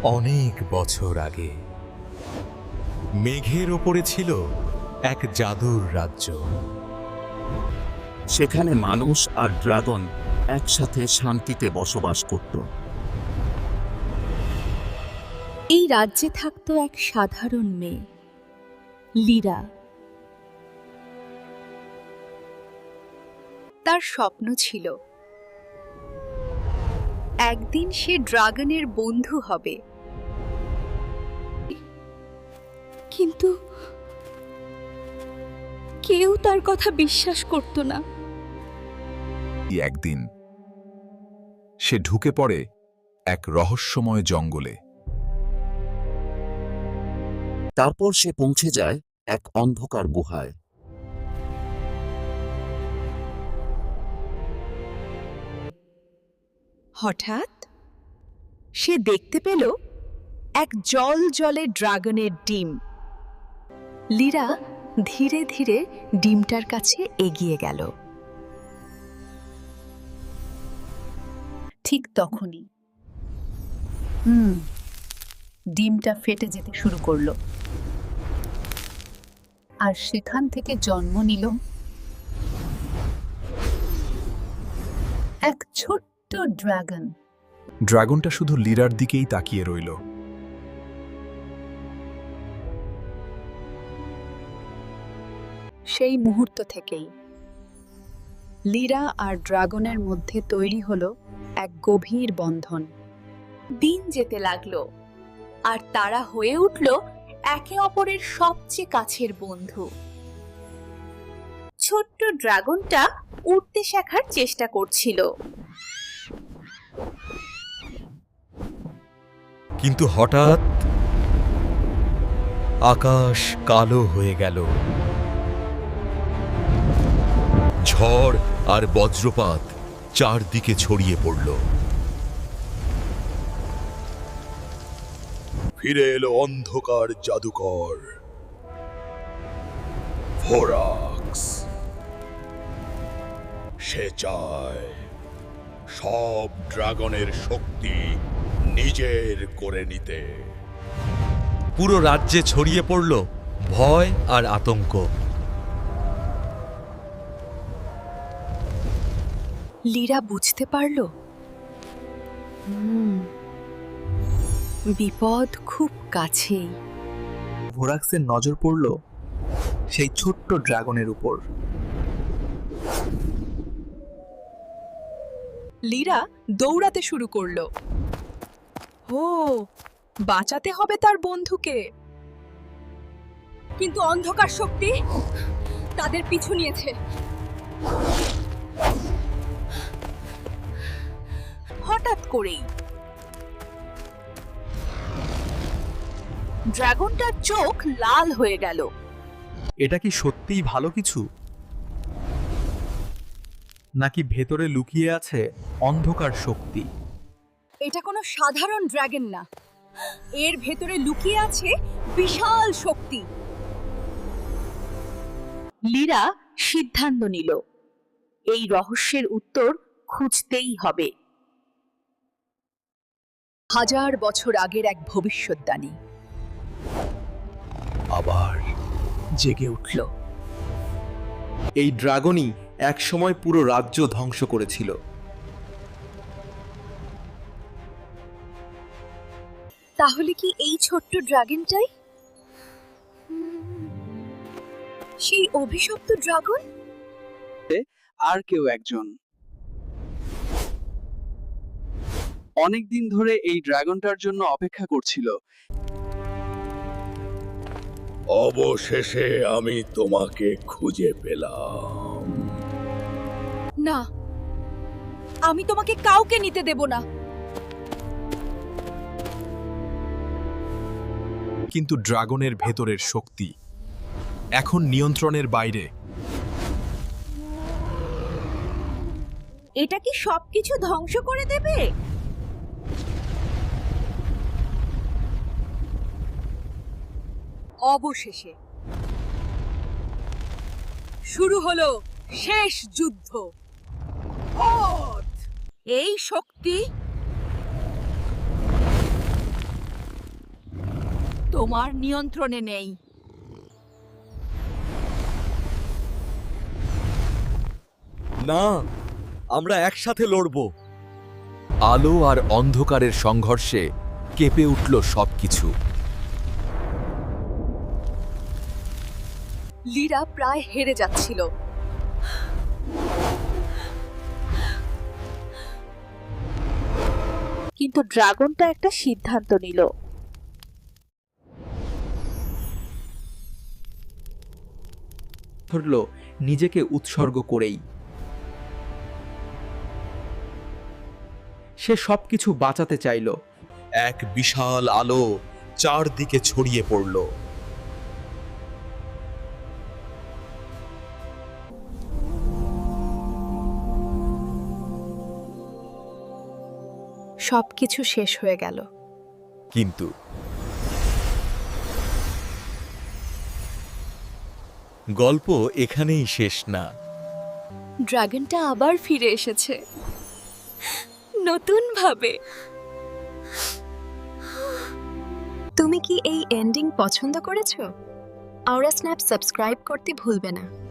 অনেক বছর আগে মেঘের ওপরে ছিল এক জাদুর রাজ্য। সেখানে মানুষ আর ড্রাগন একসাথে শান্তিতে বসবাস করত। এই রাজ্যে থাকত এক সাধারণ মেয়ে, লিরা। তার স্বপ্ন ছিল একদিন সে ড্রাগনের বন্ধু হবে, কিন্তু কেউ তার কথা বিশ্বাস করত না। একদিন সে ঢুকে পড়ে এক রহস্যময় জঙ্গলে। তারপর সে পৌঁছে যায় এক অন্ধকার গুহায়। হঠাৎ সে দেখতে পেল এক জলে ড্রাগনের ডিম। লিরা ধীরে ধীরে ডিমটার কাছে এগিয়ে গেল। ঠিক তখনই ডিমটা ফেটে যেতে শুরু করলো, আর সেখান থেকে জন্ম নিল এক ছোট্ট ড্রাগন। ড্রাগনটা শুধু লিরার দিকেই তাকিয়ে রইল। সেই মুহূর্ত থেকেই লিরা আর ড্রাগনের মধ্যে তৈরি হলো এক গভীর বন্ধন। দিন যেতে লাগলো আর তারা হয়ে উঠল একে অপরের সবচেয়ে কাছের বন্ধু। ছোট্ট ড্রাগনটা উড়তে শেখার চেষ্টা করছিল, কিন্তু হঠাৎ আকাশ কালো হয়ে গেল। ঝড় আর বজ্রপাত চারদিকে ছড়িয়ে পড়ল। ফিরে এলো অন্ধকার জাদুকর ভোরাক্স। সে চায় সব ড্রাগনের শক্তি নিজের করে নিতে। পুরো রাজ্যে ছড়িয়ে পড়ল ভয় আর আতঙ্ক। লিরা বুঝতে পারল বিপদ খুব কাছেই। ভোরাক্সের নজর পড়ল সেই ছোট্ট ড্রাগনের উপর। লিরা দৌড়াতে শুরু করলো। ও, বাঁচাতে হবে তার বন্ধুকে। কিন্তু অন্ধকার শক্তি তাদের পিছু নিয়েছে। হঠাৎ করেই ড্রাগনটার চোখ লাল হয়ে গেল। এটা কি সত্যিই ভালো কিছু, নাকি ভেতরে লুকিয়ে আছে অন্ধকার শক্তি? এটা কোনো সাধারণ ড্রাগন না, এর ভেতরে লুকিয়ে আছে বিশাল শক্তি। লিরা সিদ্ধান্ত নিল এই রহস্যের উত্তর খুঁজতেই হবে। 1000 বছর আগের এক ভবিষ্যদ্বাণী আবার জেগে উঠল। এই ড্রাগনই একসময় পুরো রাজ্য ধ্বংস করেছিল। তাহলে কি এই ছোট্ট ড্রাগনটাই সেই অভিশপ্ত ড্রাগন? আর কেউ একজন। অনেকদিন ধরে এই ড্রাগনটার জন্য অপেক্ষা করছিল। অবশেষে আমি তোমাকে খুঁজে পেলাম। না, আমি তোমাকে কাউকে নিতে দেব না। কিন্তু ড্রাগনের ভেতরের শক্তি এখন নিয়ন্ত্রণের বাইরে। এটা কি সবকিছু ধ্বংস করে দেবে? অবশেষে শুরু হলো শেষ যুদ্ধ। এই শক্তি তোমার নিয়ন্ত্রণে নেই। না, আমরা একসাথে লড়ব। আলো আর অন্ধকারের সংঘর্ষে কেঁপে উঠল সবকিছু। লিরা প্রায় হেরে যাচ্ছিল। কিন্তু ড্রাগনটা একটা সিদ্ধান্ত নিল। ধরল নিজেকে উৎসর্গ করেই। সে সবকিছু বাঁচাতে চাইল। এক বিশাল আলো চারদিকে ছড়িয়ে পড়ল। সবকিছু শেষ হয়ে গেল। কিন্তু গল্প এখানেই শেষ না। ড্রাগনটা আবার ফিরে এসেছে নতুন ভাবে। তুমি কি এই এন্ডিং পছন্দ করেছো? আওরা স্ন্যাপ সাবস্ক্রাইব করতে ভুলবে না।